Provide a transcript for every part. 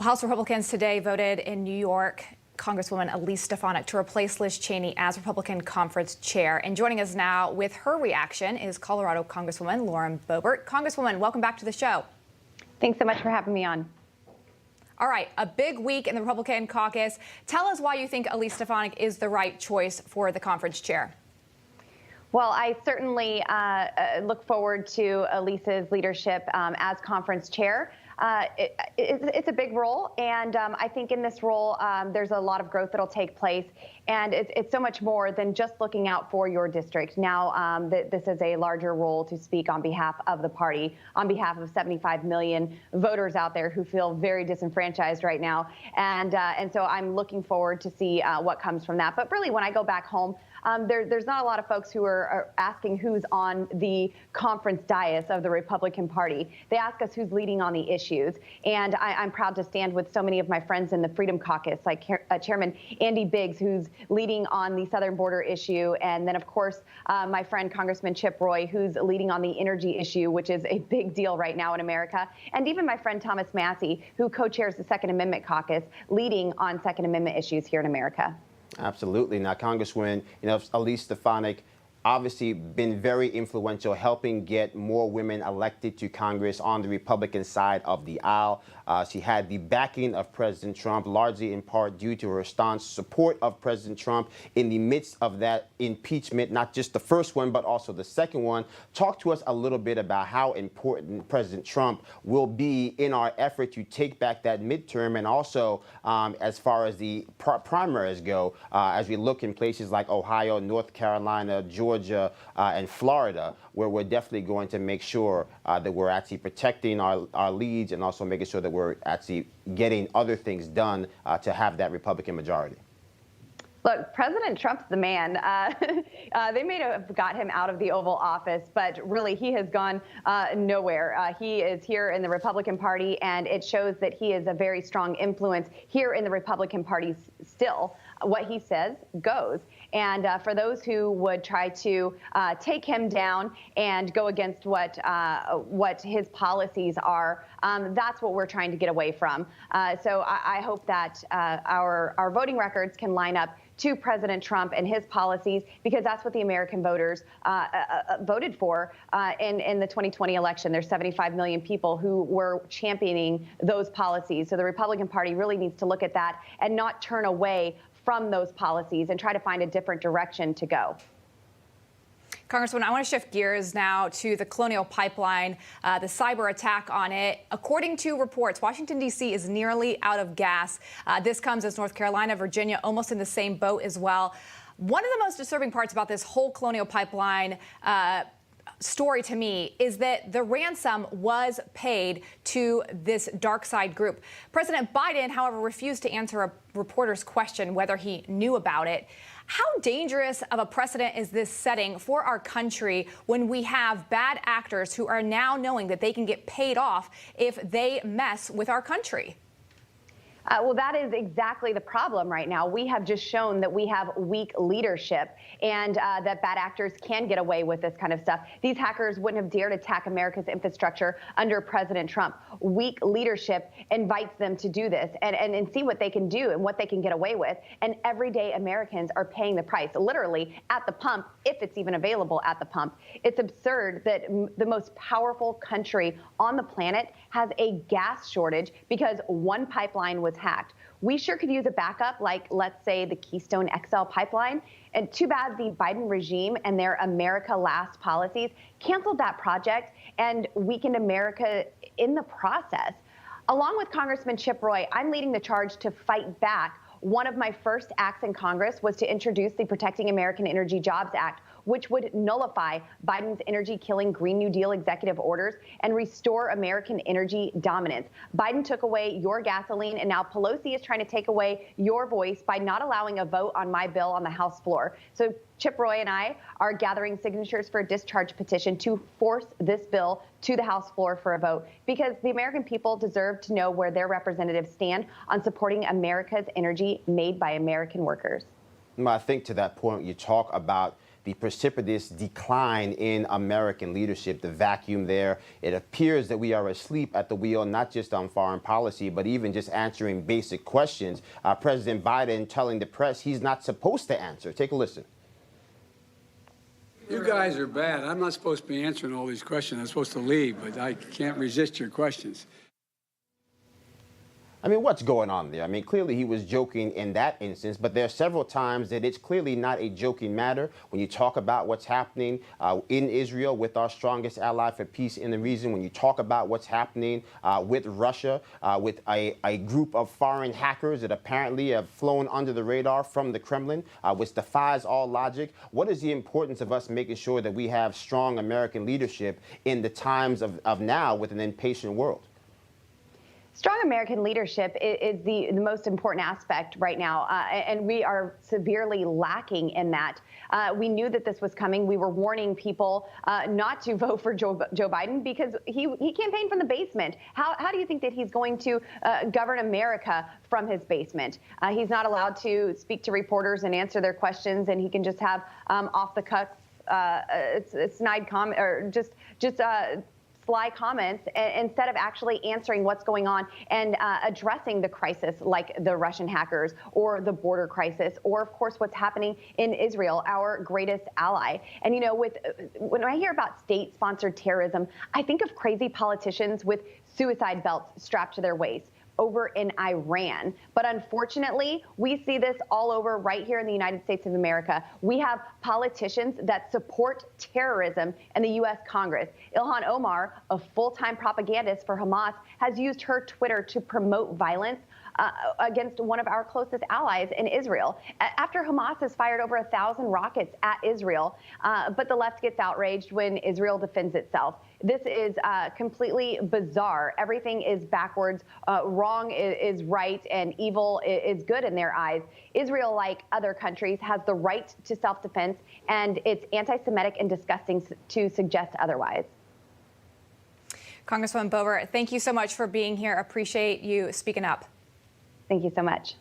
House Republicans today voted in New York Congresswoman Elise Stefanik to replace Liz Cheney as Republican conference chair. And joining us now with her reaction is Colorado Congresswoman Lauren Boebert. Congresswoman, welcome back to the show. Thanks so much for having me on. All right, a big week in the Republican caucus. Tell us why you think Elise Stefanik is the right choice for the conference chair. Well, I certainly look forward to Elise's leadership as conference chair. It's a big role, and I think in this role, there's a lot of growth that'll take place, and it's so much more than just looking out for your district. Now, this is a larger role to speak on behalf of the party, on behalf of 75 million voters out there who feel very disenfranchised right now, and so I'm looking forward to see what comes from that. But really, when I go back home, there's not a lot of folks who are asking who's on the conference dais of the Republican Party. They ask us who's leading on the issues. And I'm proud to stand with so many of my friends in the Freedom Caucus, like Chairman Andy Biggs, who's leading on the southern border issue. And then, of course, my friend Congressman Chip Roy, who's leading on the energy issue, which is a big deal right now in America. And even my friend Thomas Massey, who co-chairs the Second Amendment Caucus, leading on Second Amendment issues here in America. Absolutely. Now, Congresswoman, Elise Stefanik obviously been very influential, helping get more women elected to Congress on the Republican side of the aisle. She had the backing of President Trump, largely in part due to her staunch support of President Trump in the midst of that impeachment, not just the first one, but also the second one. Talk to us a little bit about how important President Trump will be in our effort to take back that midterm, and also as far as the primaries go, as we look in places like Ohio, North Carolina, Georgia, and Florida, where we're definitely going to make sure that we're actually protecting our leads and also making sure that we're actually getting other things done to have that Republican majority. Look, President Trump's the man. They may have got him out of the Oval Office, but really he has gone nowhere. He is here in the Republican Party, and it shows that he is a very strong influence here in the Republican Party still. What he says goes. And for those who would try to take him down and go against what his policies are, that's what we're trying to get away from. So I hope that our voting records can line up to President Trump and his policies, because that's what the American voters voted for in the 2020 election. There's 75 million people who were championing those policies. So the Republican Party really needs to look at that and not turn away from those policies and try to find a different direction to go. Congresswoman, I want to shift gears now to the Colonial pipeline, the cyber attack on it. According to reports, Washington, D.C. is nearly out of gas. This comes as North Carolina, Virginia, almost in the same boat as well. One of the most disturbing parts about this whole Colonial pipeline story to me is that the ransom was paid to this dark side group. President Biden, however, refused to answer a reporter's question whether he knew about it. How dangerous of a precedent is this setting for our country when we have bad actors who are now knowing that they can get paid off if they mess with our country? Well, that is exactly the problem right now. We have just shown that we have weak leadership, and that bad actors can get away with this kind of stuff. These hackers wouldn't have dared attack America's infrastructure under President Trump. Weak leadership invites them to do this and see what they can do and what they can get away with. And everyday Americans are paying the price, literally at the pump, if it's even available at the pump. It's absurd that the most powerful country on the planet has a gas shortage because one pipeline was hacked. We sure could use a backup, like, let's say, the Keystone XL pipeline. And too bad the Biden regime and their America Last policies canceled that project and weakened America in the process. Along with Congressman Chip Roy, I'm leading the charge to fight back. One of my first acts in Congress was to introduce the Protecting American Energy Jobs Act, which would nullify Biden's energy-killing Green New Deal executive orders and restore American energy dominance. Biden took away your gasoline, and now Pelosi is trying to take away your voice by not allowing a vote on my bill on the House floor. So Chip Roy and I are gathering signatures for a discharge petition to force this bill to the House floor for a vote, because the American people deserve to know where their representatives stand on supporting America's energy made by American workers. I think to that point, you talk about the precipitous decline in American leadership, the vacuum there. It appears that we are asleep at the wheel, not just on foreign policy, but even just answering basic questions. President Biden telling the press he's not supposed to answer. Take a listen. You guys are bad. I'm not supposed to be answering all these questions. I'm supposed to leave, but I can't resist your questions. I mean, what's going on there? I mean, clearly he was joking in that instance, but there are several times that it's clearly not a joking matter when you talk about what's happening in Israel with our strongest ally for peace in the region, when you talk about what's happening with Russia, with a group of foreign hackers that apparently have flown under the radar from the Kremlin, which defies all logic. What is the importance of us making sure that we have strong American leadership in the times of now with an impatient world? Strong American leadership is the most important aspect right now, and we are severely lacking in that. We knew that this was coming. We were warning people not to vote for Joe Biden because he campaigned from the basement. How do you think that he's going to govern America from his basement? He's not allowed to speak to reporters and answer their questions, and he can just have off the cuff snide comment or just sly comments instead of actually answering what's going on and addressing the crisis like the Russian hackers or the border crisis or, of course, what's happening in Israel, our greatest ally. And, you know, when I hear about state-sponsored terrorism, I think of crazy politicians with suicide belts strapped to their waist over in Iran. But unfortunately, we see this all over right here in the United States of America. We have politicians that support terrorism in the U.S. Congress. Ilhan Omar, a full-time propagandist for Hamas, has used her Twitter to promote violence against one of our closest allies in Israel. After Hamas has fired over 1,000 rockets at Israel, but the left gets outraged when Israel defends itself. This is completely bizarre. Everything is backwards. Wrong is right, and evil is good in their eyes. Israel, like other countries, has the right to self-defense, and it's anti-Semitic and disgusting to suggest otherwise. Congresswoman Boebert, thank you so much for being here. Appreciate you speaking up. Thank you so much.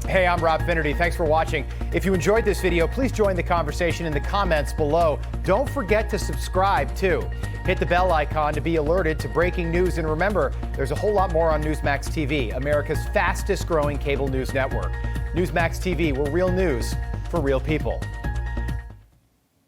Hey, I'm Rob Finnerty. Thanks for watching. If you enjoyed this video, please join the conversation in the comments below. Don't forget to subscribe, too. Hit the bell icon to be alerted to breaking news. And remember, there's a whole lot more on Newsmax TV, America's fastest growing cable news network. Newsmax TV, we're real news for real people.